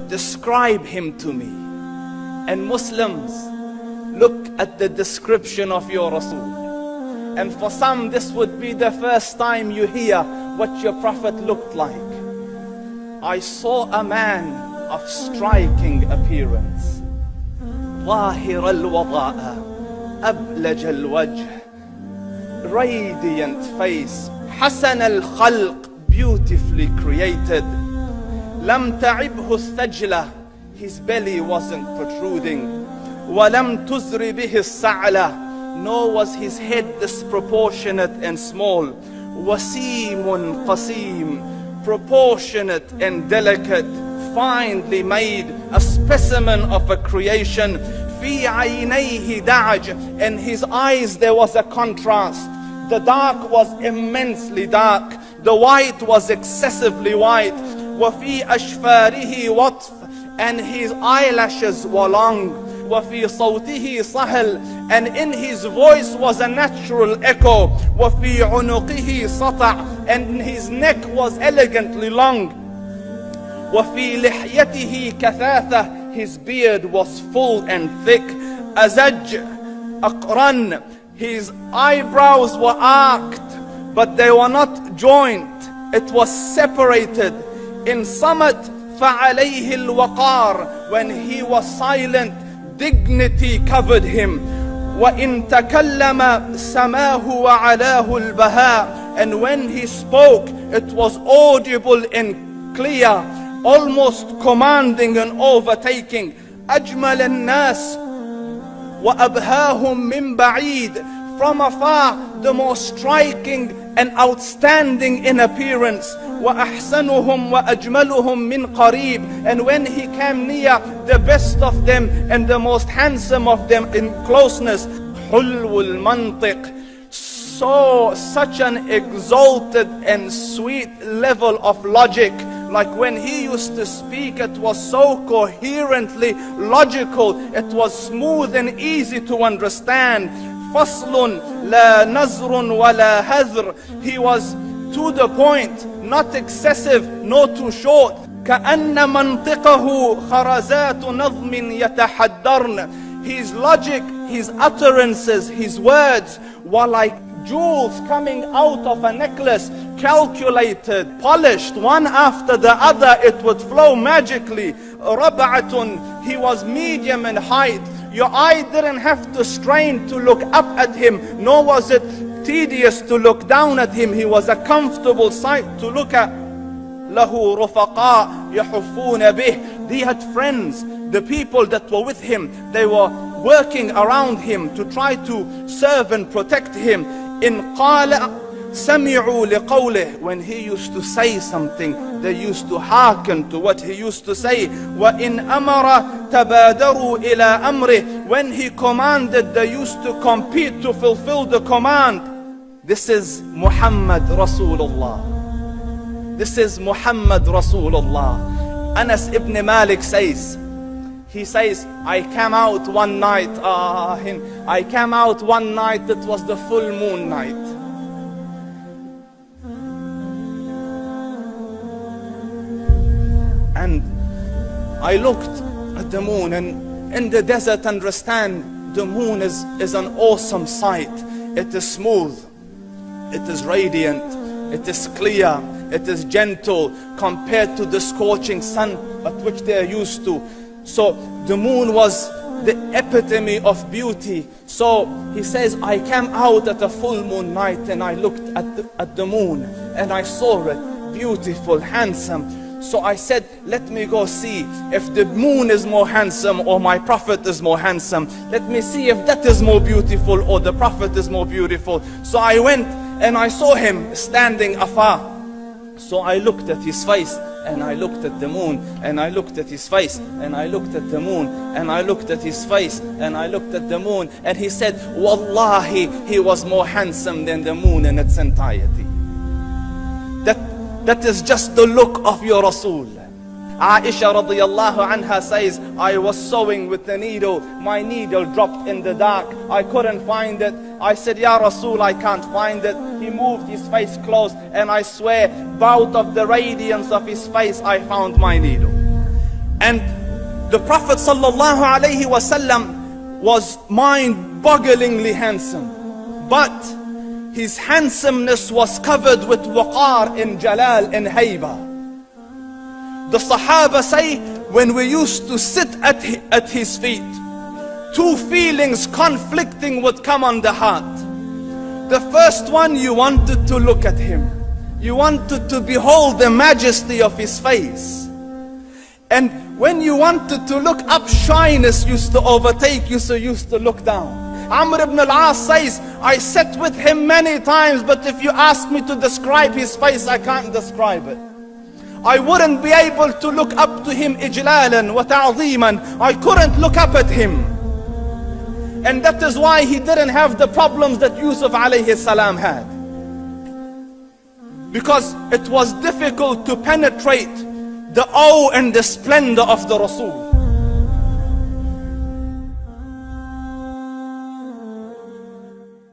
describe him to me. And Muslims, look at the description of your Rasul. And for some, this would be the first time you hear what your Prophet looked like. I saw a man of striking appearance. ظاهر الوضاء أبلج الوجه, radiant face, حسن الخلق, beautifully created. لم تعبه الثجلة, his belly wasn't protruding. وَلَمْ تُزْرِ بِهِ السَّعْلَةِ, nor was his head disproportionate and small. وَسِيمٌ قَسِيم, proportionate and delicate, finely made, a specimen of a creation. فِي عَيْنَيْهِ دَعَجْ, and his eyes there was a contrast. The dark was immensely dark, the white was excessively white. وَفِي أَشْفَارِهِ وَطْفٌ, and his eyelashes were long. وَفِي صَوْتِهِ صَهْل, and in his voice was a natural echo. وَفِي عُنُقِهِ سَطَعٌ, and his neck was elegantly long. وَفِي لِحْيَتِهِ كَثَاثَةٌ, his beard was full and thick. أَزَجْ أَقْرَنٌ, his eyebrows were arched, but they were not joined. It was separated. In Samat فَعَلَيْهِ الْوَقَارِ, when he was silent, dignity covered him. وَإِن تَكَلَّمَ سَمَاهُ وَعَلَاهُ الْبَهَاءِ, and when he spoke, it was audible and clear, almost commanding and overtaking. أَجْمَلَ النَّاسِ وَأَبْهَاهُمْ مِنْ بَعِيدٍ, from afar, the most striking and outstanding in appearance. وَأَحْسَنُهُمْ وَأَجْمَلُهُمْ مِنْ قَرِيبٍ, and when he came near, the best of them and the most handsome of them in closeness. حُلْوُ الْمَنْطِقِ, such an exalted and sweet level of logic. Like when he used to speak, it was so coherently logical, it was smooth and easy to understand. فَصْلٌ لَا نَزْرٌ وَلَا هَذْرٌ, he was to the point, not excessive, nor too short. كَأَنَّ مَنْطِقَهُ خَرَزَاتُ نَظْمٍ يَتَحَدَّرْنَ, his logic, his utterances, his words were like jewels coming out of a necklace, calculated, polished, one after the other, it would flow magically. رَبْعَةٌ, he was medium in height. Your eye didn't have to strain to look up at him, nor was it tedious to look down at him. He was a comfortable sight to look at. لَهُ رُفَقَاء يَحُفُّونَ بِهِ, he had friends, the people that were with him, they were working around him to try to serve and protect him. إِنْ قَالَ سَمِعُوا لِقَوْلِهِ, when he used to say something, they used to hearken to what he used to say. وَإِنْ أَمَرَ تَبَادَرُوا إِلَىٰ أَمْرِهِ, when he commanded, they used to compete to fulfill the command. This is Muhammad Rasulullah. This is Muhammad Rasulullah. Anas ibn Malik says, he says, I came out one night, it was the full moon night. And I looked at the moon, and in the desert, understand, the moon is an awesome sight. It is smooth, it is radiant, it is clear, it is gentle compared to the scorching sun at which they are used to. So the moon was the epitome of beauty. So he says, I came out at a full moon night and I looked at the moon and I saw it beautiful, handsome. So I said, let me go see if the moon is more handsome or my Prophet is more handsome. Let me see if that is more beautiful or the Prophet is more beautiful. So I went and I saw him standing afar. So I looked at his face and I looked at the moon, and I looked at his face, and I looked at the moon, and I looked at his face, and I looked at the moon, and he said, Wallahi, he was more handsome than the moon in its entirety. That is just the look of your Rasul. Aisha radiyallahu anha says, I was sewing with the needle, my needle dropped in the dark, I couldn't find it. I said, Ya Rasul, I can't find it. He moved his face close, and I swear, out of the radiance of his face, I found my needle. And the Prophet sallallahu alaihi wasallam was mind-bogglingly handsome, but his handsomeness was covered with waqar and jalal and hayba. The Sahaba say, when we used to sit at his feet, two feelings conflicting would come on the heart. The first one, you wanted to look at him. You wanted to behold the majesty of his face. And when you wanted to look up, shyness used to overtake you, so you used to look down. Amr ibn al-As says, I sat with him many times, but if you ask me to describe his face, I can't describe it. I wouldn't be able to look up to him ijlalan wa ta'ziman. I couldn't look up at him. And that is why he didn't have the problems that Yusuf alayhi salam had. Because it was difficult to penetrate the awe and the splendor of the Rasul.